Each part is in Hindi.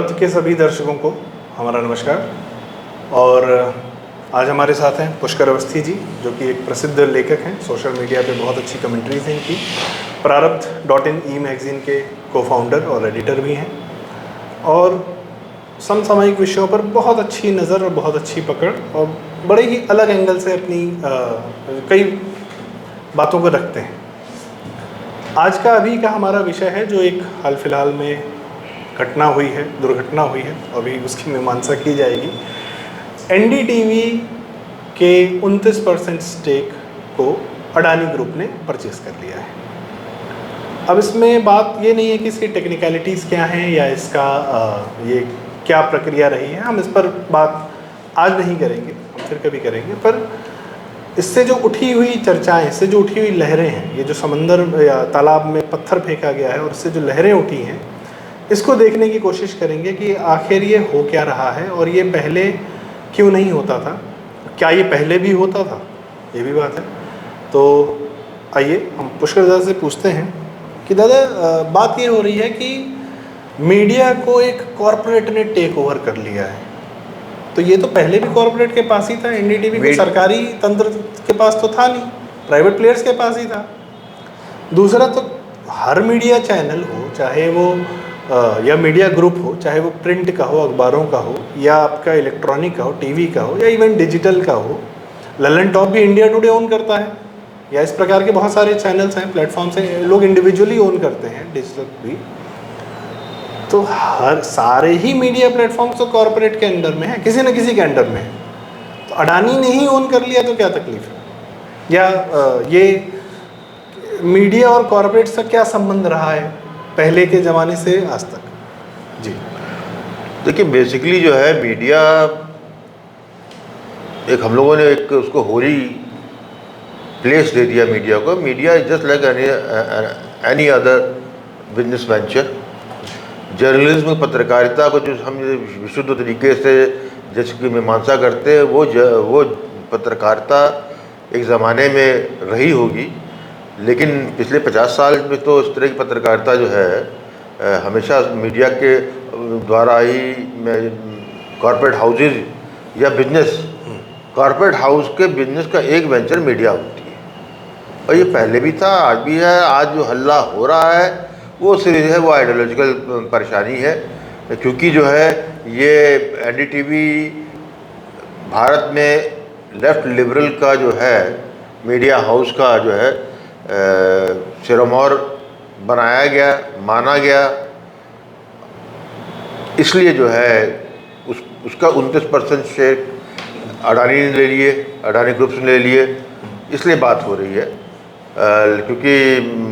पंथ के सभी दर्शकों को हमारा नमस्कार। और आज हमारे साथ हैं पुष्कर अवस्थी जी, जो कि एक प्रसिद्ध लेखक हैं। सोशल मीडिया पे बहुत अच्छी कमेंट्रीज हैं इनकी। प्रारब्ध.in ई मैगज़ीन के को फाउंडर और एडिटर भी हैं, और समसामयिक विषयों पर बहुत अच्छी नज़र और बहुत अच्छी पकड़ और बड़े ही अलग एंगल से अपनी कई बातों को रखते हैं। आज का अभी का हमारा विषय है जो एक हाल फिलहाल में घटना हुई है, दुर्घटना हुई है, अभी उसकी मीमांसा की जाएगी। एनडीटीवी के 29% स्टेक को अडानी ग्रुप ने परचेस कर लिया है। अब इसमें बात ये नहीं है कि इसकी टेक्निकलिटीज़ क्या हैं या इसका ये क्या प्रक्रिया रही है, हम इस पर बात आज नहीं करेंगे, हम फिर कभी करेंगे। पर इससे जो उठी हुई चर्चाएं, इससे जो उठी हुई लहरें हैं, ये जो समंदर या तालाब में पत्थर फेंका गया है और इससे जो लहरें उठी हैं, इसको देखने की कोशिश करेंगे कि आखिर ये हो क्या रहा है और ये पहले क्यों नहीं होता था। क्या ये पहले भी होता था, ये भी बात है। तो आइए हम पुष्कर दादा से पूछते हैं कि दादा, बात ये हो रही है कि मीडिया को एक कॉरपोरेट ने टेक ओवर कर लिया है। तो ये तो पहले भी कॉरपोरेट के पास ही था। एनडीटीवी को सरकारी तंत्र के पास तो था नहीं, प्राइवेट प्लेयर्स के पास ही था। दूसरा, तो हर मीडिया चैनल हो, चाहे वो या मीडिया ग्रुप हो, चाहे वो प्रिंट का हो, अखबारों का हो, या आपका इलेक्ट्रॉनिक का हो, टीवी का हो, या इवन डिजिटल का हो। ललन टॉप भी इंडिया टुडे ओन करता है, या इस प्रकार के बहुत सारे चैनल्स हैं, प्लेटफॉर्म्स हैं, लोग इंडिविजुअली ओन करते हैं, डिजिटल भी। तो हर सारे ही मीडिया प्लेटफॉर्म्स तो कॉरपोरेट के अंडर में है, किसी न किसी के अंडर में है। तो अडानी ने ही ओन कर लिया तो क्या तकलीफ है? या ये मीडिया और कॉरपोरेट से क्या संबंध रहा है पहले के ज़माने से आज तक? जी देखिए, बेसिकली जो है मीडिया, एक हम लोगों ने एक उसको होली प्लेस दे दिया मीडिया को। Media is just like any other business venture. Journalism, पत्रकारिता को जो हम विशुद्ध तरीके से जिसकी मीमांसा करते हैं, वो पत्रकारिता एक ज़माने में रही होगी, लेकिन पिछले 50 साल में तो इस तरह की पत्रकारिता जो है हमेशा मीडिया के द्वारा ही कॉरपोरेट हाउसेज या बिजनेस, कॉरपोरेट हाउस के बिजनेस का एक वेंचर मीडिया होती है। और ये पहले भी था, आज भी है। आज जो हल्ला हो रहा है वो सिर्फ है वो आइडियोलॉजिकल परेशानी है, क्योंकि जो है ये एनडीटीवी भारत में लेफ्ट लिबरल का जो है मीडिया हाउस का जो है सिरमौर बनाया गया, माना गया। इसलिए जो है उसका 29% शेयर अडानी ने ले लिए, अडानी ग्रुप ने ले लिए। इसलिए बात हो रही है, क्योंकि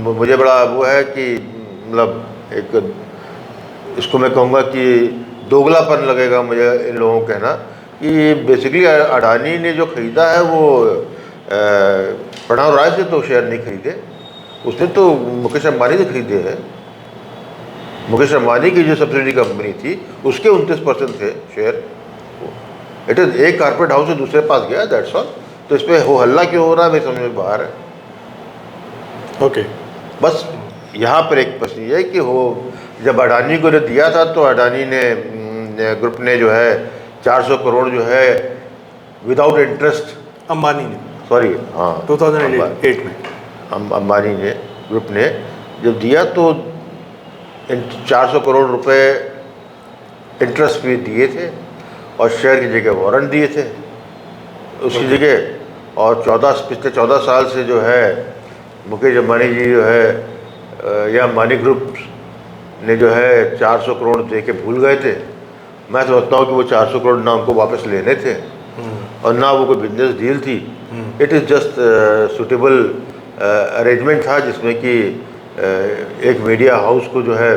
मुझे बड़ा वो है कि मतलब एक इसको मैं कहूँगा कि दोगलापन लगेगा मुझे इन लोगों को कहना कि बेसिकली अडानी ने जो ख़रीदा है वो प्रणव राय से तो शेयर नहीं खरीदे, उसने तो मुकेश अंबानी से खरीदे हैं। मुकेश अंबानी की जो सब्सिडी कंपनी थी उसके 29% थे शेयर। इट इज़ एक कॉर्पोरेट हाउस से दूसरे पास गया, दैट्स ऑल। तो इस पर हो हल्ला क्यों हो रहा है मेरी समझ में बाहर है। ओके, बस यहाँ पर एक प्रश्न ये है कि हो जब अडानी को दिया था तो अडानी ने ग्रुप ने जो है 400 करोड़ जो है विदाउट इंटरेस्ट, अंबानी ने, सॉरी हाँ 2008 में अंबानी ने ग्रुप ने जब दिया तो 400 करोड़ रुपए इंटरेस्ट भी दिए थे और शेयर की जगह वारंट दिए थे उसकी जगह। और पिछले 14 साल से जो है मुकेश अंबानी जी जो है या अंबानी ग्रुप ने जो है 400 करोड़ दे के भूल गए थे। मैं समझता हूँ कि वो 400 करोड़ ना उनको वापस लेने थे और ना वो कोई बिजनेस डील थी। It is just suitable arrangement था जिसमें कि एक मीडिया हाउस को जो है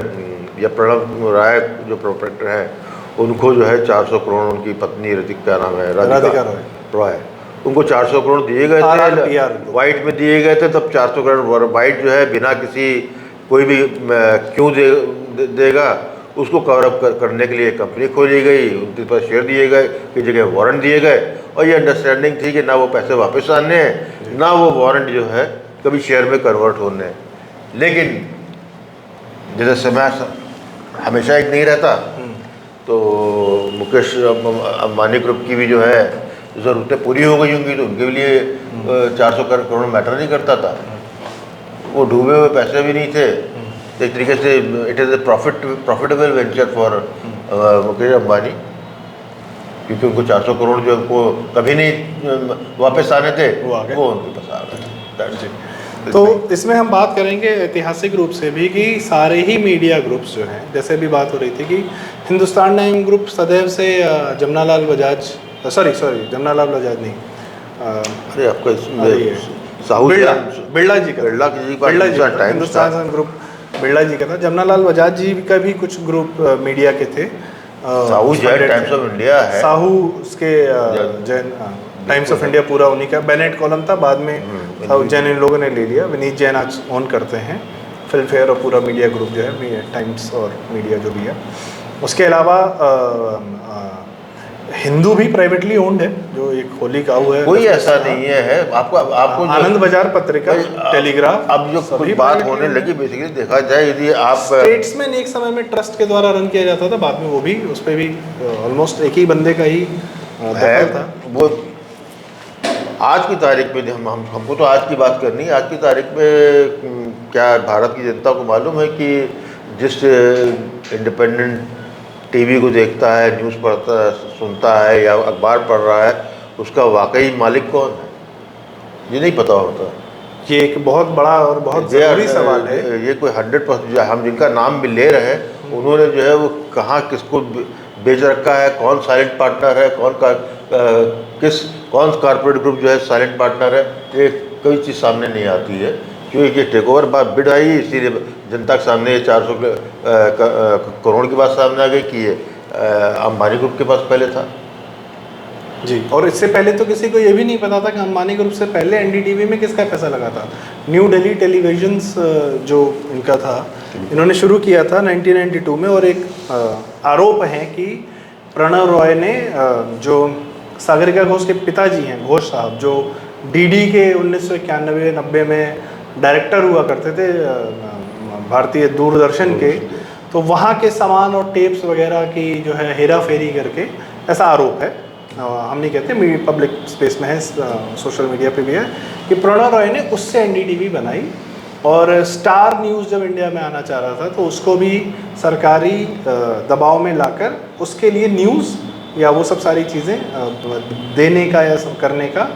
या प्रणव राय जो प्रोप्राइटर हैं उनको जो है 400 करोड़, उनकी पत्नी क्या नाम है, राधिका रॉय, उनको 400 करोड़ दिए गए थे, वाइट में दिए गए थे। तब 400 करोड़ वाइट जो है बिना किसी कोई भी क्यों देगा उसको कवर अप करने के लिए कंपनी खोली गई, 29% शेयर दिए गए की जगह वारंट दिए गए। और ये अंडरस्टैंडिंग थी कि ना वो पैसे वापस आने हैं ना वो वारंट जो है कभी शेयर में कन्वर्ट होने हैं। लेकिन जैसे समय हमेशा एक नहीं रहता, तो मुकेश अंबानी ग्रुप की भी जो है ज़रूरतें पूरी हो गई होंगी, तो उनके लिए 400 करोड़ मैटर नहीं करता था। वो डूबे हुए पैसे भी नहीं थे, तो एक तरीके से it is a profitable venture for Mukesh Ambani, क्योंकि उनको 400 करोड़ जो उनको कभी नहीं वापस आने थे वो उनके पास आ गए। तो इसमें हम बात करेंगे ऐतिहासिक रूप से भी कि सारे ही मीडिया ग्रुप्स जो हैं, जैसे भी बात हो रही थी कि हिंदुस्तान टाइम ग्रुप सदैव से जमनालाल बजाज, सॉरी जमनालाल बजाज नहीं, अरे आपका साहू बिरला जी का हिंदुस्तान ग्रुप बिरला जी का था। जमनालाल बजाज जी का भी कुछ ग्रुप मीडिया के थे। Sahu Jain times of India है, साहू उसके जैन टाइम्स ऑफ इंडिया पूरा उन्हीं का बेनेट कॉलम था, बाद में साहू जैन इन लोगों ने ले लिया। विनीत जैन आज ओन करते हैं फिल्म फेयर और पूरा मीडिया ग्रुप जो है, टाइम्स और मीडिया जो भी है। उसके अलावा हिंदू भी प्राइवेटली ओन्ड है, जो एक होली काऊ है, कोई ऐसा नहीं है। आपको आनंद बाजार पत्रिका, टेलीग्राफ, अब जो कुछ बात होने लगी, बेसिकली देखा जाए यदि आप स्टेट्समैन एक समय में ट्रस्ट के द्वारा रन किया जाता था, बाद में वो भी उस पर भी ऑलमोस्ट एक ही बंदे का ही दखल था। वो आज की तारीख में हमको तो आज की बात करनी है। आज की तारीख में क्या भारत की जनता को मालूम है कि जिस इंडिपेंडेंट टीवी को देखता है, न्यूज़ पढ़ता है, सुनता है या अखबार पढ़ रहा है, उसका वाकई मालिक कौन है, ये नहीं पता होता। ये एक बहुत बड़ा और बहुत ज़रूरी सवाल है। ये कोई 100% हम जिनका नाम भी ले रहे हैं, उन्होंने जो है वो कहाँ किसको बेच रखा है, कौन साइलेंट पार्टनर है, कौन कॉर्पोरेट ग्रुप जो है साइलेंट पार्टनर है, ये कोई चीज़ सामने नहीं आती है। क्योंकि ये टेक ओवर बात बिड आई, इसीलिए जनता के सामने ये 400 करोड़ की बात सामने आ गई कि ये अंबानी ग्रुप के पास पहले था जी। और इससे पहले तो किसी को ये भी नहीं पता था कि अंबानी ग्रुप से पहले एनडीटीवी में किसका पैसा लगा था। न्यू दिल्ली टेलीविजन्स जो इनका था, इन्होंने शुरू किया था 1992 में। और एक आरोप है कि प्रणव रॉय ने, जो सागरिका घोष के पिताजी हैं, घोष साहब, जो डीडी के 1991-90 में डायरेक्टर हुआ करते थे भारतीय दूरदर्शन के, तो वहाँ के सामान और टेप्स वगैरह की जो है हेरा फेरी करके, ऐसा आरोप है। हम नहीं कहते, पब्लिक स्पेस में है, सोशल मीडिया पे भी है, कि प्रणव रॉय ने उससे एनडीटीवी बनाई। और स्टार न्यूज़ जब इंडिया में आना चाह रहा था तो उसको भी सरकारी दबाव में लाकर उसके लिए न्यूज़ या वो सब सारी चीज़ें देने का या करने का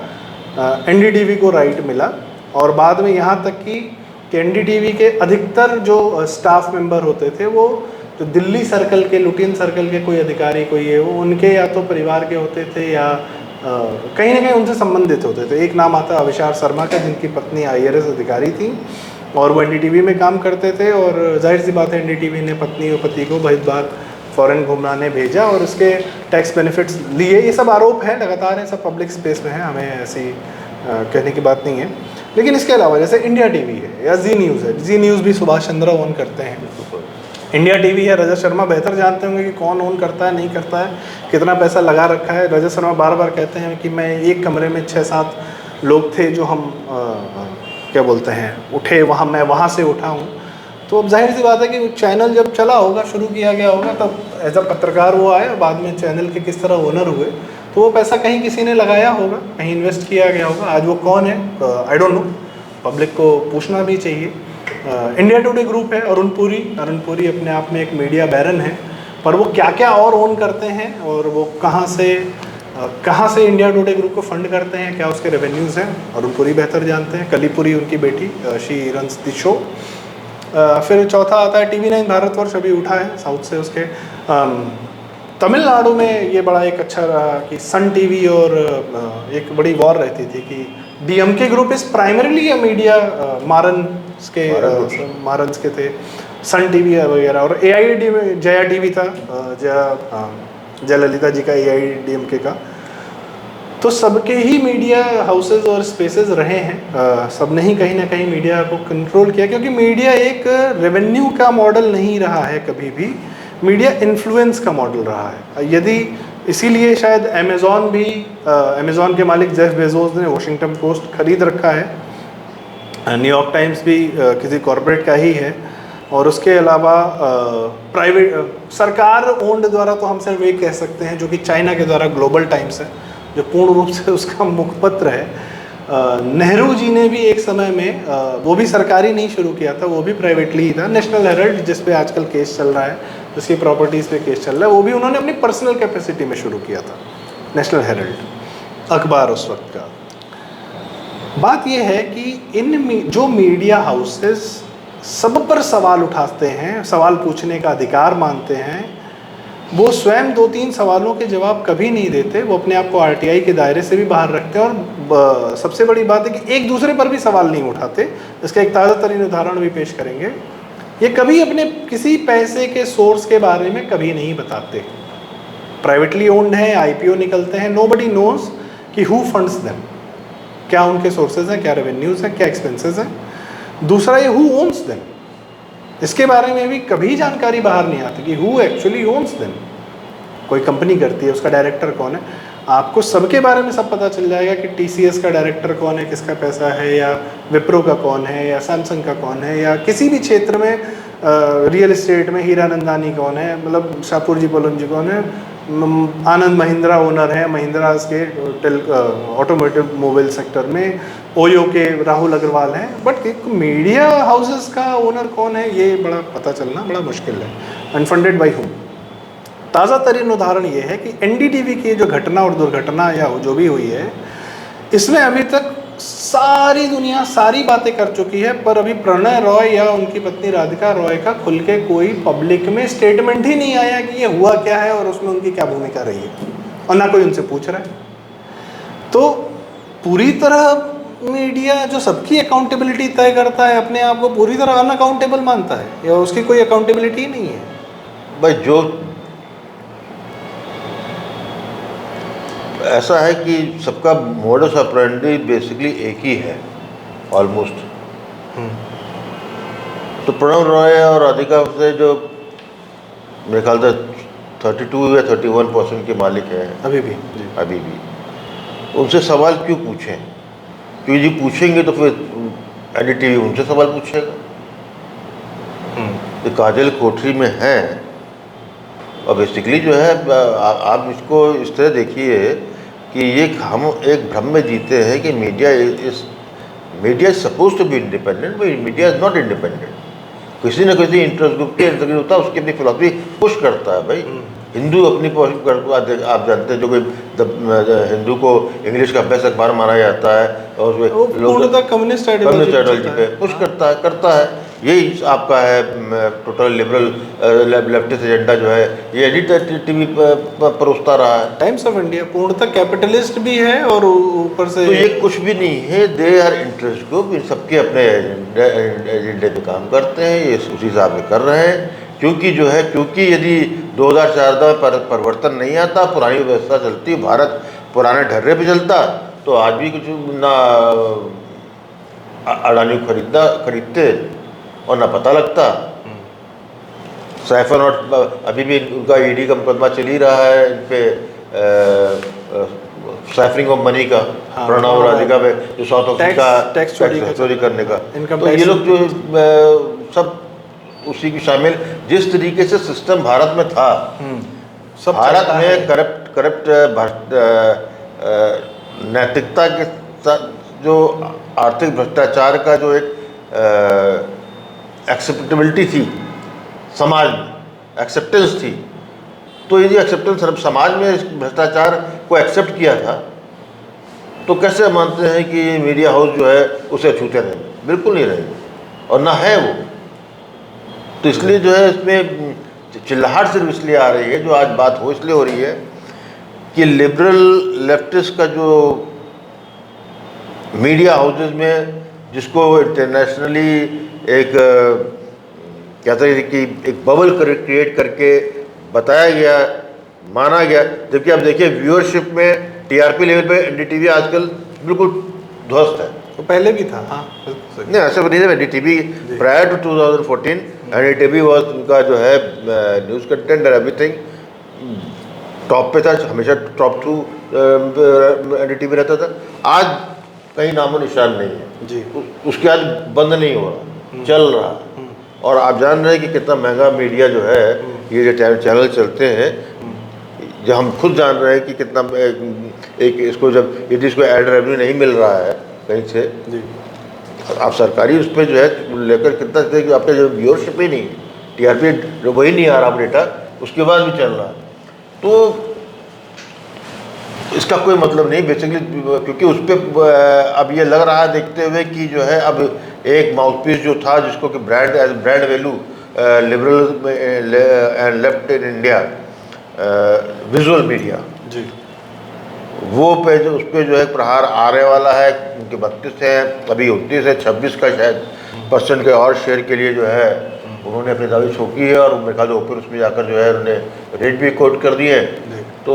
एनडीटीवी को राइट मिला। और बाद में यहाँ तक कि एनडीटीवी के अधिकतर जो स्टाफ मेंबर होते थे, वो जो दिल्ली सर्कल के, लुटियन सर्कल के कोई अधिकारी, कोई है, वो उनके या तो परिवार के होते थे या कहीं ना कहीं उनसे संबंधित होते थे। एक नाम आता अविशार शर्मा का, जिनकी पत्नी IRS अधिकारी थी और वो एनडीटीवी में काम करते थे। और जाहिर सी बात है, एनडीटीवी ने पत्नी और पति को बहुत बार फॉरेन घुमाने भेजा और उसके टैक्स बेनिफिट्स लिए। ये सब आरोप है, लगातार है, सब पब्लिक स्पेस में है, हमें ऐसी कहने की बात नहीं है। लेकिन इसके अलावा जैसे इंडिया टीवी है या जी न्यूज़ है, जी न्यूज़ भी सुभाष चंद्र ओन करते हैं। इंडिया टीवी है, रजत शर्मा बेहतर जानते होंगे कि कौन ओन करता है, नहीं करता है, कितना पैसा लगा रखा है। रजत शर्मा बार बार कहते हैं कि मैं एक कमरे में 6-7 लोग थे जो हम क्या बोलते हैं उठे, वहाँ मैं वहाँ से उठा हूँ। तो अब जाहिर सी बात है कि चैनल जब चला होगा, शुरू किया गया होगा, तब एज अ पत्रकार वो आए और बाद में चैनल के किस तरह ओनर हुए, तो वो पैसा कहीं किसी ने लगाया होगा, कहीं इन्वेस्ट किया गया होगा। आज वो कौन है, आई डोंट नो, पब्लिक को पूछना भी चाहिए। इंडिया टुडे ग्रुप है, अरुण पुरी अपने आप में एक मीडिया बैरन है, पर वो क्या क्या और ओन करते हैं और वो कहाँ से इंडिया टुडे ग्रुप को फंड करते हैं, क्या उसके रेवेन्यूज़ हैं, अरुण पुरी बेहतर जानते हैं। कलीपुरी उनकी बेटी, शी रन्स द शो। फिर चौथा आता है TV9 भारतवर्ष, अभी उठा है साउथ से उसके। तमिलनाडु में ये बड़ा एक अच्छा रहा कि सन टीवी और एक बड़ी वॉर रहती थी कि DMK group is primarily a media, Marans के थे सन टीवी वगैरह। और AID में जया टीवी था, जयललिता जी का AIDMK का। तो सबके ही मीडिया हाउसेज और स्पेसेस रहे हैं, सब ने ही कहीं ना कहीं मीडिया को कंट्रोल किया, क्योंकि मीडिया एक रेवेन्यू का मॉडल नहीं रहा है कभी भी, मीडिया इन्फ्लुएंस का मॉडल रहा है। यदि इसीलिए शायद अमेज़ॉन के मालिक जेफ बेजोस ने वॉशिंगटन पोस्ट खरीद रखा है, न्यूयॉर्क टाइम्स भी किसी कॉरपोरेट का ही है। और उसके अलावा प्राइवेट सरकार ओन्ड द्वारा तो हम सिर्फ ये कह सकते हैं, जो कि चाइना के द्वारा ग्लोबल टाइम्स है, जो पूर्ण रूप से उसका मुखपत्र है। नेहरू जी ने भी एक समय में वो भी सरकारी नहीं शुरू किया था, वो भी प्राइवेटली ही था। नेशनल हेराल्ड, जिस पे आजकल केस चल रहा है, जिसकी प्रॉपर्टीज़ पे केस चल रहा है, वो भी उन्होंने अपनी पर्सनल कैपेसिटी में शुरू किया था, नेशनल हेराल्ड अखबार उस वक्त का। बात यह है कि जो मीडिया हाउसेस सब पर सवाल उठाते हैं, सवाल पूछने का अधिकार मानते हैं, वो स्वयं 2-3 सवालों के जवाब कभी नहीं देते। वो अपने आप को आरटीआई के दायरे से भी बाहर रखते हैं, और सबसे बड़ी बात है कि एक दूसरे पर भी सवाल नहीं उठाते। इसका एक ताज़ा तरीन उदाहरण भी पेश करेंगे। ये कभी अपने किसी पैसे के सोर्स के बारे में कभी नहीं बताते। प्राइवेटली ओन्ड है, आईपीओ निकलते हैं, नोबडी नोज कि हु फंड्स देम, क्या उनके सोर्सेज हैं, क्या रेवेन्यूज़ हैं, क्या एक्सपेंसेस हैं। दूसरा, ये हु ओन्स देम, इसके बारे में भी कभी जानकारी बाहर नहीं आती कि हु एक्चुअली ओन्स देम। कोई कंपनी करती है, उसका डायरेक्टर कौन है, आपको सबके बारे में सब पता चल जाएगा कि टीसीएस का डायरेक्टर कौन है, किसका पैसा है, या विप्रो का कौन है, या सैमसंग का कौन है, या किसी भी क्षेत्र में रियल एस्टेट में हीरानंदानी कौन है, मतलब शाहपुर जी पोलन जी कौन है, आनंद महिंद्रा ओनर है, महिंद्रा के ऑटोमोटिव मोबाइल सेक्टर में, ओयो के राहुल अग्रवाल हैं। बट एक मीडिया हाउसेस का ओनर कौन है, ये बड़ा पता चलना बड़ा मुश्किल है। Unfunded by whom. ताज़ा तरीन उदाहरण ये है कि एनडीटीवी की जो घटना और दुर्घटना या जो भी हुई है, इसमें अभी तक सारी दुनिया सारी बातें कर चुकी है, पर अभी प्रणय रॉय या उनकी पत्नी राधिका रॉय का खुल के कोई पब्लिक में स्टेटमेंट ही नहीं आया कि ये हुआ क्या है और उसमें उनकी क्या भूमिका रही है, और ना कोई उनसे पूछ रहा है। तो पूरी तरह मीडिया जो सबकी अकाउंटेबिलिटी तय करता है, अपने आप को पूरी तरह अनअकाउंटेबल मानता है, या उसकी कोई अकाउंटेबिलिटी नहीं है। भाई, जो ऐसा है कि सबका मोडस ऑपरेंडी बेसिकली एक ही है ऑलमोस्ट। तो प्रणव रॉय और राधिका से जो मेरे ख्याल से 32 या 31% के मालिक हैं अभी भी उनसे सवाल क्यों पूछें? क्योंकि जी पूछेंगे तो फिर एनडीटीवी उनसे सवाल पूछेगा। तो काजल कोठरी में हैं, और बेसिकली जो है आप इसको इस तरह देखिए कि ये हम एक भ्रम में जीते हैं कि media is suppose to be independent, but media is not independent. किसी न किसी इंटरेस्ट ग्रुप के अंतर्गत होता है, उसकी अपनी फिलॉसफी पुश करता है। भाई, हिंदू अपनी आप जानते हैं, जो कोई हिंदू को इंग्लिश का बेस्ट अखबार माना जाता है और लोग कम्युनिस्ट आइडियोलॉजी पे पुश करता है। यही आपका है टोटल लिबरल लेफ्टिस्ट एजेंडा जो है, ये एनडीटीवी परोसता रहा है। टाइम्स ऑफ इंडिया पूर्णतः कैपिटलिस्ट भी है, और ऊपर से तो ये कुछ भी नहीं है। दे आर इंटरेस्ट ग्रुप, इन सबके अपने एजेंडे पे काम करते हैं, ये उसी हिसाब से कर रहे हैं। क्योंकि यदि 2014 में परिवर्तन नहीं आता, पुरानी व्यवस्था चलती, भारत पुराने ढर्रे पे चलता, तो आज भी कुछ ना अडानी खरीदते और ना पता लगता। सैफर और अभी भी उनका ईडी का मुकदमा चल ही रहा है इन पे, सैफरिंग ऑफ मनी का, प्रणव राधिका पे, जो साउथ अफ्रीका टैक्स चोरी करने का। तो ये लोग जो सब उसी की शामिल, जिस तरीके से सिस्टम भारत में था, सब भारत में करप्ट नैतिकता के साथ जो आर्थिक भ्रष्टाचार का जो एक एक्सेप्टेबिलिटी थी समाज में, एक्सेप्टेंस थी, तो यदि एक्सेप्टेंस समाज में भ्रष्टाचार को एक्सेप्ट किया था, तो कैसे मानते हैं कि मीडिया हाउस जो है उसे छूते नहीं? बिल्कुल नहीं रहेंगे, और ना है वो। तो इसलिए जो है इसमें चिल्लाहट सिर्फ इसलिए आ रही है, जो आज बात इसलिए हो रही है कि लिबरल लेफ्टिस्ट का जो मीडिया हाउसेस में, जिसको इंटरनेशनली एक कहते हैं कि एक बबल क्रिएट करके बताया गया, माना गया, जबकि आप देखिए व्यूअरशिप में, टीआरपी लेवल पे एनडीटीवी आजकल बिल्कुल ध्वस्त है। तो पहले भी था, हाँ नहीं, ऐसा नहीं है। NDTV prior to 2014 NDTV was उनका जो है न्यूज़ कंटेंट और एवरीथिंग टॉप पे था, हमेशा टॉप 2 एनडीटीवी रहता था। आज कहीं नामो निशान नहीं है जी। उसके आज बंद नहीं हो रहा, चल रहा। और आप जान रहे हैं कि कितना महंगा मीडिया जो है, ये जो चैनल चलते हैं, जो हम खुद जान रहे हैं कि कितना एक इसको जब यदि इसको एड रेवेन्यू नहीं मिल रहा है कहीं से जी, आप सरकारी उस पर जो है लेकर कितना कि आपका जो व्यूअरशिप ही नहीं, TRP वही नहीं आ रहा डेटा, उसके बाद भी चल रहा है, तो इसका कोई मतलब नहीं बेसिकली, क्योंकि उस पर अब ये लग रहा है देखते हुए कि जो है अब एक माउथपीस जो था जिसको कि brand value liberal and left in India visual media जी, वो पे जो उस पर जो है प्रहार आने वाला है, उनके 32 है, अभी 29 है, 26 का शायद % के और शेयर के लिए जो है उन्होंने अपनी दावी ठोकी है, और मेरे ख्याल से ऊपर उसमें जाकर जो है उन्होंने रेट भी कोट कर दिए हैं, तो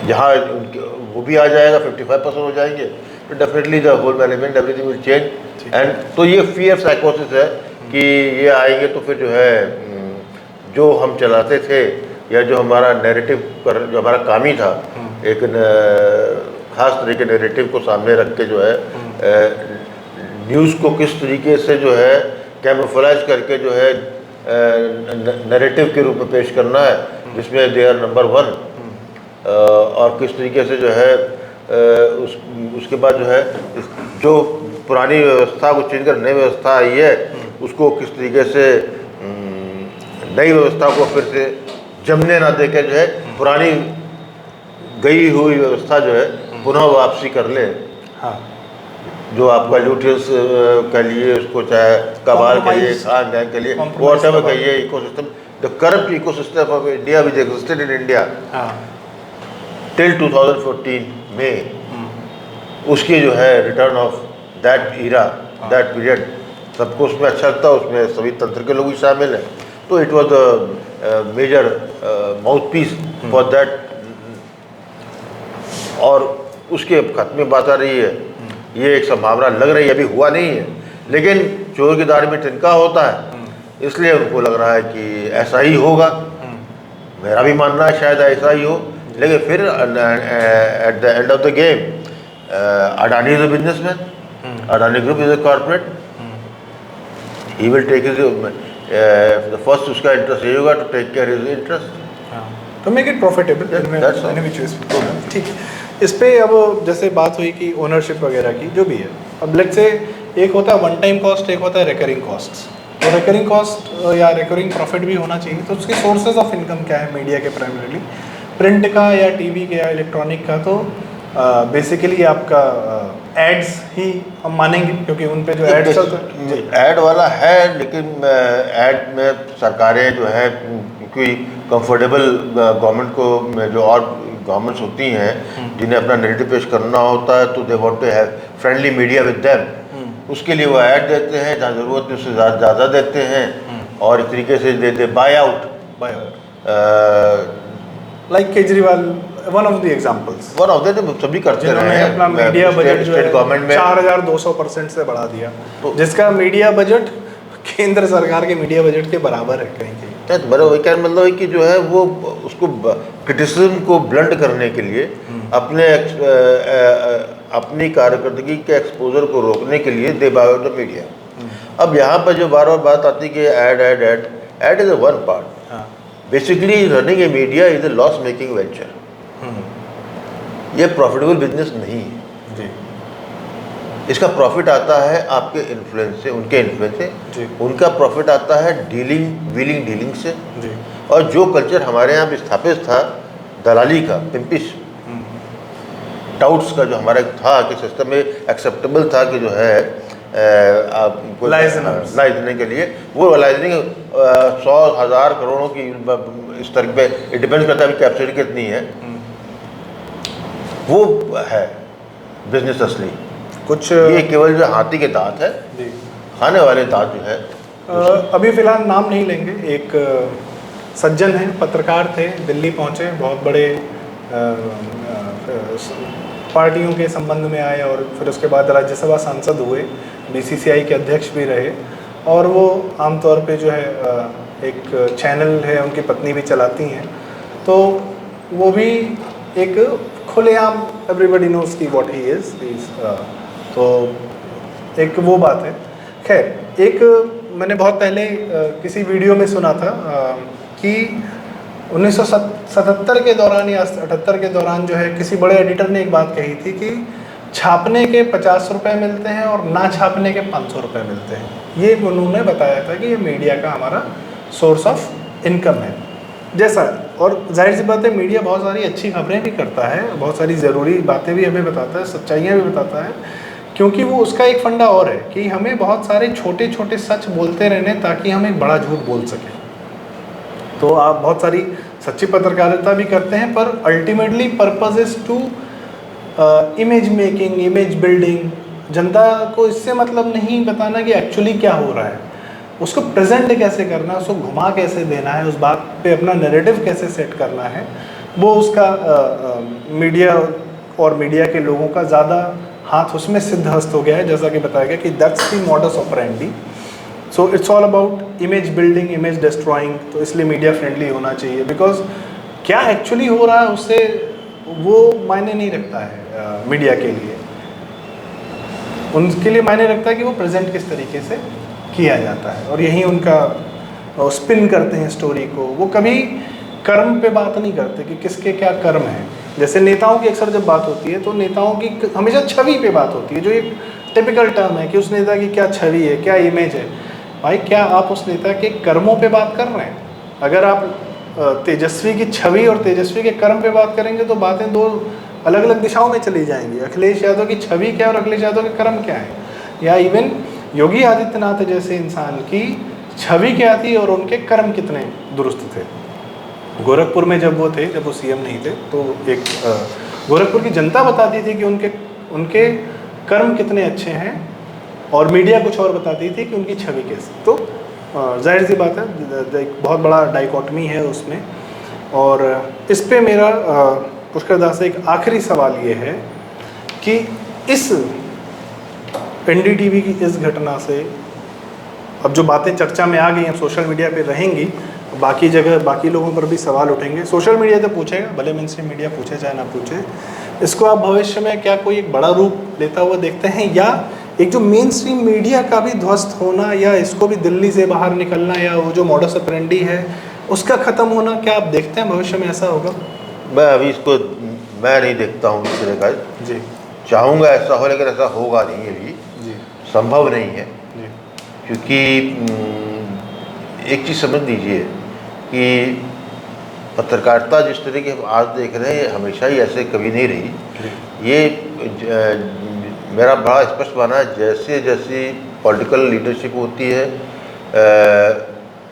जहाँ वो भी आ जाएगा 55% हो जाएंगे, तो definitely the whole management everything will change. And तो ये फियर साइकोसिस है कि ये आएंगे तो फिर जो है जो हम चलाते थे या जो हमारा नैरेटिव जो हमारा काम ही था, एक खास तरह के नैरेटिव को सामने रख के जो है न्यूज़ को किस तरीके से जो है कैमोफ्लेज करके जो है नैरेटिव के रूप में पेश करना है जिसमें दे आर नंबर 1, और किस तरीके से जो है उसके बाद जो है जो पुरानी व्यवस्था को चेंज कर नई व्यवस्था आई है उसको किस तरीके से नई व्यवस्था को फिर से जमने ना देकर जो है पुरानी गई हुई व्यवस्था जो है पुनः वापसी कर ले। हाँ, जो आपका ल्यूटियस कह लिए उसको, चाहे कबाल कहिए, खान गैंग कहिए, वॉटएवर कहिए, ecosystem, the corrupt ecosystem of India which existed in India till 2014 में, उसकी जो है return of that era, that period, सबको उसमें अच्छा लगता, उसमें सभी तंत्र के लोग भी शामिल हैं, तो it was the major mouthpiece for that. और उसके खत्म में बात आ रही है, ये एक संभावना लग रही है, अभी हुआ नहीं है, लेकिन चोर की दाढ़ी में तिनका होता है, इसलिए उनको लग रहा है कि ऐसा ही होगा। मेरा भी मानना है शायद ऐसा ही हो, लेकिन फिर at the end of the game Adani is a businessman, Adani group is a corporate, he will take his the first, उसका इंटरेस्ट ये होगा to take care his interest, to make it profitable. ठीक है, इस पे अब जैसे बात हुई कि ओनरशिप वगैरह की जो भी है, अब लेट्स से एक होता है वन टाइम कॉस्ट, एक होता है रिकरिंग कॉस्ट, तो रिकरिंग कॉस्ट या रिकरिंग प्रॉफिट भी होना चाहिए, तो उसके सोर्सेज ऑफ इनकम क्या है मीडिया के, प्राइमरीली प्रिंट का या टीवी के या इलेक्ट्रॉनिक का, तो बेसिकली आपका एड्स ही हम मानेंगे क्योंकि उन पे जो एड्स ऐड वाला है, लेकिन ऐड में सरकारें जो है क्योंकि कंफर्टेबल गवर्नमेंट को जो और गवर्नमेंट्स होती हैं जिन्हें अपना नैरेटिव पेश करना होता है, तो they want to have friendly media with them, उसके लिए वो ऐड देते हैं, जहाँ ज़रूरत नहीं उससे ज़्यादा देते हैं, और इस तरीके से देते bye out like Kejriwal one of the examples, one of the सभी करते रहे हैं। अपना मीडिया बजट जो है गवर्नमेंट में 4200% से बढ़ा दिया, तो जिसका मीडिया बजट केंद्र सरकार के मीडिया बजट के बराबर है कहीं कहीं। वही कहने मतलब है कि जो है वो उसको क्रिटिसिज्म को ब्लंट करने के लिए अपनी कारकर्दगी के एक्सपोजर को रोकने के लिए दे बाय द मीडिया। अब यहाँ पर जो बार बार बात आती है कि add is a one part, basically running A media is a loss making venture, ये प्रॉफिटेबल बिजनेस नहीं है जी। इसका प्रॉफिट आता है आपके इन्फ्लुएंस से, उनके इन्फ्लुएंस से, उनका प्रॉफिट आता है डीलिंग से जी। और जो कल्चर हमारे यहाँ स्थापित था दलाली का, पिंपिश टाउट्स का, जो हमारा था कि सिस्टम में एक्सेप्टेबल था कि जो है लाइजनिंग के लिए, वो लाइजनिंग 100,000 करोड़ों की इस तरह पे, इट डिपेंड करता है कैपेसिटी कितनी है, वो है बिजनेस असली। कुछ ये केवल जो हाथी के दांत है, खाने वाले दांत जो है अभी फिलहाल नाम नहीं लेंगे, एक सज्जन हैं, पत्रकार थे, दिल्ली पहुंचे, बहुत बड़े पार्टियों के संबंध में आए और फिर उसके बाद राज्यसभा सांसद हुए, बीसीसीआई के अध्यक्ष भी रहे, और वो आमतौर पे जो है एक चैनल है, उनकी पत्नी भी चलाती हैं, तो वो भी एक खुलेआम एवरीबडी नोज की व्हाट ही इज़, तो एक वो बात है। खैर, एक मैंने बहुत पहले किसी वीडियो में सुना था कि 1977 के दौरान या 78 के दौरान जो है किसी बड़े एडिटर ने एक बात कही थी कि छापने के 50 रुपये मिलते हैं और ना छापने के 500 रुपये मिलते हैं। ये उन्होंने बताया था कि ये मीडिया का हमारा सोर्स ऑफ इनकम है जैसा। और जाहिर सी बात है, मीडिया बहुत सारी अच्छी खबरें भी करता है, बहुत सारी ज़रूरी बातें भी हमें बताता है, सच्चाइयाँ भी बताता है, क्योंकि वो उसका एक फंडा और है कि हमें बहुत सारे छोटे छोटे सच बोलते रहने ताकि हम एक बड़ा झूठ बोल सकें। तो आप बहुत सारी सच्ची पत्रकारिता भी करते हैं, पर ultimately purpose is to image making, image building. जनता को इससे मतलब नहीं बताना कि एक्चुअली क्या हो रहा है, उसको प्रेजेंट कैसे करना है, उसको घुमा कैसे देना है, उस बात पे अपना नैरेटिव कैसे सेट करना है, वो उसका मीडिया और मीडिया के लोगों का ज़्यादा हाथ उसमें सिद्धहस्त हो गया है, जैसा कि बताया गया कि that's the modus operandi. So it's all about image building, image destroying. तो इसलिए मीडिया फ्रेंडली होना चाहिए, बिकॉज क्या एक्चुअली हो रहा है उससे वो मायने नहीं रखता है मीडिया के लिए। उनके लिए मायने रखता है कि वो प्रेजेंट किस तरीके से किया जाता है, और यही उनका स्पिन करते हैं स्टोरी को। वो कभी कर्म पे बात नहीं करते कि किसके क्या कर्म है। जैसे नेताओं की अक्सर जब बात होती है तो नेताओं की हमेशा छवि पे बात होती है, जो एक टिपिकल टर्म है कि उस नेता की क्या छवि है, क्या इमेज है। भाई, क्या आप उस नेता के कर्मों पे बात कर रहे हैं? अगर आप तेजस्वी की छवि और तेजस्वी के कर्म पे बात करेंगे तो बातें दो अलग अलग दिशाओं में चली जाएंगी। अखिलेश यादव की छवि क्या और अखिलेश यादव के कर्म क्या है, या इवन योगी आदित्यनाथ जैसे इंसान की छवि क्या थी और उनके कर्म कितने दुरुस्त थे। गोरखपुर में जब वो थे, जब वो सीएम नहीं थे, तो एक गोरखपुर की जनता बताती थी कि उनके कर्म कितने अच्छे हैं, और मीडिया कुछ और बताती थी कि उनकी छवि कैसी। तो जाहिर सी बात है, एक बहुत बड़ा डाइकोटमी है उसमें। और इस पे मेरा पुष्कर दास से एक आखिरी सवाल ये है कि इस एनडीटीवी की इस घटना से अब जो बातें चर्चा में आ गई हैं, सोशल मीडिया पे रहेंगी, बाकी जगह बाकी लोगों पर भी सवाल उठेंगे। सोशल मीडिया तो पूछेगा, भले मेन स्ट्रीम मीडिया पूछे चाहे ना पूछे। इसको आप भविष्य में क्या कोई एक बड़ा रूप लेता हुआ देखते हैं, या एक जो मेन स्ट्रीम मीडिया का भी ध्वस्त होना, या इसको भी दिल्ली से बाहर निकलना, या वो जो मॉडस ऑपरेंडी है उसका ख़त्म होना, क्या आप देखते हैं भविष्य में ऐसा होगा? मैं अभी इसको मैं नहीं देखता हूँ इस तरह का जी। चाहूँगा ऐसा हो, लेकिन ऐसा होगा नहीं, अभी जी संभव नहीं है जी। क्योंकि एक चीज़ समझ लीजिए कि पत्रकारिता जिस तरह की हम आज देख रहे हैं हमेशा ही ऐसे कभी नहीं रही। ये मेरा बड़ा स्पष्ट मानना है, जैसे जैसी पॉलिटिकल लीडरशिप होती है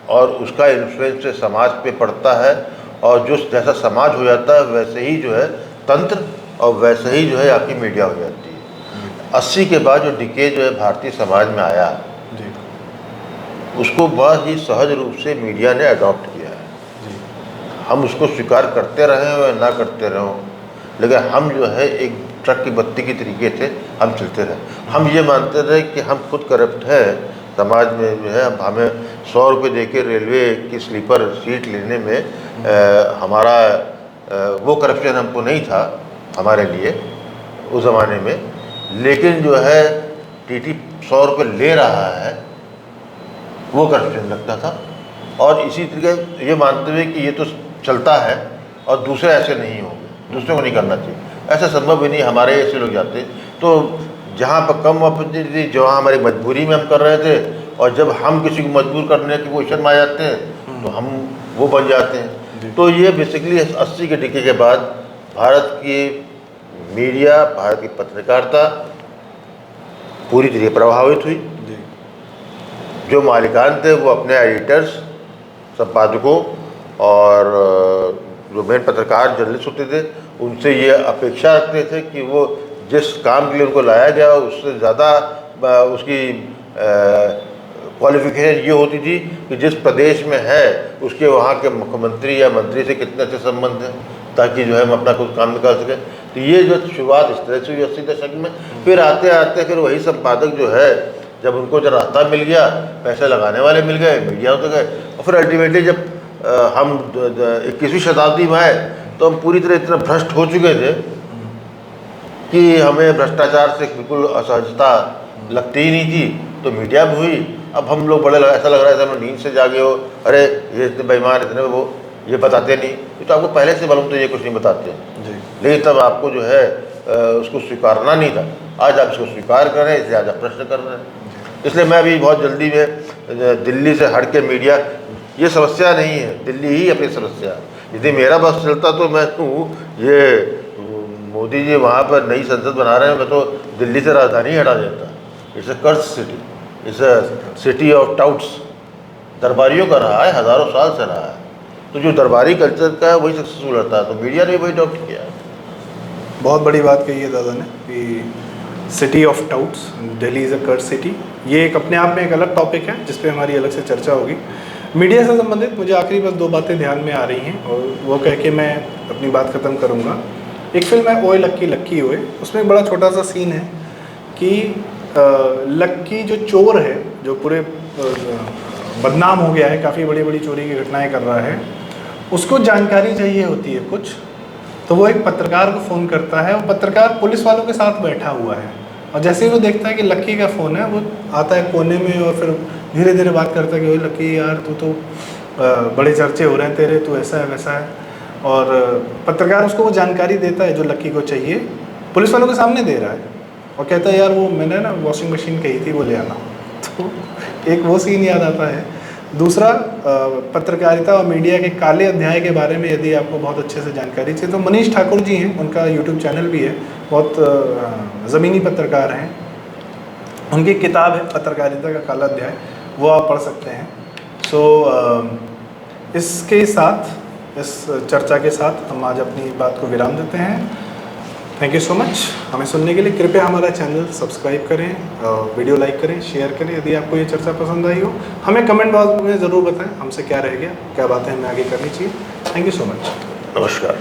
और उसका इन्फ्लुएंस समाज पे पड़ता है, और जो जैसा समाज हो जाता है वैसे ही जो है तंत्र, और वैसे ही जो है आपकी मीडिया हो जाती है। 80 के बाद जो डिके जो है भारतीय समाज में आया जी, उसको बहुत ही सहज रूप से मीडिया ने अडॉप्ट किया है जी। हम उसको स्वीकार करते रहे या ना करते रहे, लेकिन हम जो है एक ट्रक की बत्ती की तरीके से हम चलते रहे। हम ये मानते रहे कि हम खुद करप्ट है, समाज में जो है हमें 100 रुपये दे के रेलवे की स्लीपर सीट लेने में हमारा वो करप्शन हमको नहीं था हमारे लिए उस ज़माने में। लेकिन जो है टीटी 100 रुपये ले रहा है वो करप्शन लगता था। और इसी तरीके ये मानते हुए कि ये तो चलता है और दूसरे ऐसे नहीं होंगे, दूसरे को नहीं करना चाहिए, ऐसा संभव ही नहीं। हमारे ऐसे लोग जाते तो जहाँ पर कम अपॉर्चुनिटी थी, जहाँ हमारी मजबूरी में हम कर रहे थे, और जब हम किसी को मजबूर करने की पोजीशन में आ जाते हैं तो हम वो बन जाते हैं। तो ये बेसिकली 80 के डिके के बाद भारत की मीडिया, भारत की पत्रकारिता पूरी तरह प्रभावित हुई। जो मालिकान थे वो अपने एडिटर्स, संपादकों और जो मेन पत्रकार जर्नलिस्ट होते थे उनसे ये अपेक्षा रखते थे कि वो जिस काम के लिए उनको लाया गया उससे ज़्यादा उसकी क्वालिफिकेशन ये होती थी कि जिस प्रदेश में है उसके वहाँ के मुख्यमंत्री या मंत्री से कितने अच्छे संबंध हैं, ताकि जो है हम अपना कुछ काम निकाल सकें। तो ये जो शुरुआत इस तरह से हुई 80 दशक में। फिर आते आते फिर वही संपादक जो है, जब उनको जो रास्ता मिल गया, पैसे लगाने वाले मिल गए, मीडिया तो गए, और फिर अल्टीमेटली जब हम 21वीं शताब्दी में आए तो हम पूरी तरह इतना भ्रष्ट हो चुके थे कि हमें भ्रष्टाचार से बिल्कुल असहजता लगती ही नहीं थी। तो मीडिया भी हुई। अब हम लोग बड़े ऐसा लग रहा है जैसे नींद से जागे हो, अरे ये इतने बेईमान, इतने वो ये बताते नहीं, ये तो आपको पहले से मालूम, तो ये कुछ नहीं बताते जी। लेकिन तब आपको जो है उसको स्वीकारना नहीं था। आज आप इसको स्वीकार कर रहे हैं, इसलिए आज आप प्रश्न कर रहे हैं। इसलिए मैं अभी बहुत जल्दी में दिल्ली से हट के मीडिया, ये समस्या नहीं है, दिल्ली ही अपनी समस्या है। यदि मेरा बस चलता तो मैं ये मोदी जी वहाँ पर नई संसद बना रहे हैं, मैं तो दिल्ली से राजधानी हटा देता। It's a curse city, it's a city of touts. दरबारियों का रहा है, हज़ारों साल से रहा है, तो जो दरबारी कल्चर का है वही सक्सेसफुल रहता है, तो मीडिया ने वही अडॉप्ट किया है। बहुत बड़ी बात कही है दादा ने कि city of touts, Delhi is a curse city. ये एक अपने आप में एक अलग टॉपिक है जिस पे हमारी अलग से चर्चा होगी। मीडिया से संबंधित मुझे आखिरी बस 2 बातें ध्यान में आ रही हैं और वो कह के मैं अपनी बात ख़त्म करूँगा। एक फिल्म है ओए लक्की लक्की ओए, उसमें एक बड़ा छोटा सा सीन है कि लक्की जो चोर है, जो पूरे बदनाम हो गया है, काफ़ी बड़ी बड़ी चोरी की घटनाएं कर रहा है, उसको जानकारी चाहिए होती है कुछ, तो वो एक पत्रकार को फ़ोन करता है। वो पत्रकार पुलिस वालों के साथ बैठा हुआ है और जैसे ही वो देखता है कि लक्की का फ़ोन है, वो आता है कोने में और फिर धीरे धीरे बात करता है कि ओए लक्की यार, तू तो बड़े चर्चे हो रहे हैं तेरे, तू ऐसा है वैसा है। और पत्रकार उसको वो जानकारी देता है जो लक्की को चाहिए, पुलिस वालों के सामने दे रहा है और कहता है यार वो मैंने ना वॉशिंग मशीन कही थी, वो ले आना। तो एक वो सीन याद आता है। दूसरा, पत्रकारिता और मीडिया के काले अध्याय के बारे में यदि आपको बहुत अच्छे से जानकारी चाहिए तो मनीष ठाकुर जी हैं, उनका यूट्यूब चैनल भी है, बहुत ज़मीनी पत्रकार हैं। उनकी किताब है पत्रकारिता का काला अध्याय, वो आप पढ़ सकते हैं। सो इसके साथ, इस चर्चा के साथ हम आज अपनी बात को विराम देते हैं। थैंक यू सो मच हमें सुनने के लिए। कृपया हमारा चैनल सब्सक्राइब करें, वीडियो लाइक करें, शेयर करें। यदि आपको ये चर्चा पसंद आई हो, हमें कमेंट बॉक्स में ज़रूर बताएं हमसे क्या रह गया, क्या बातें हमें आगे करनी चाहिए। Thank you so much. नमस्कार।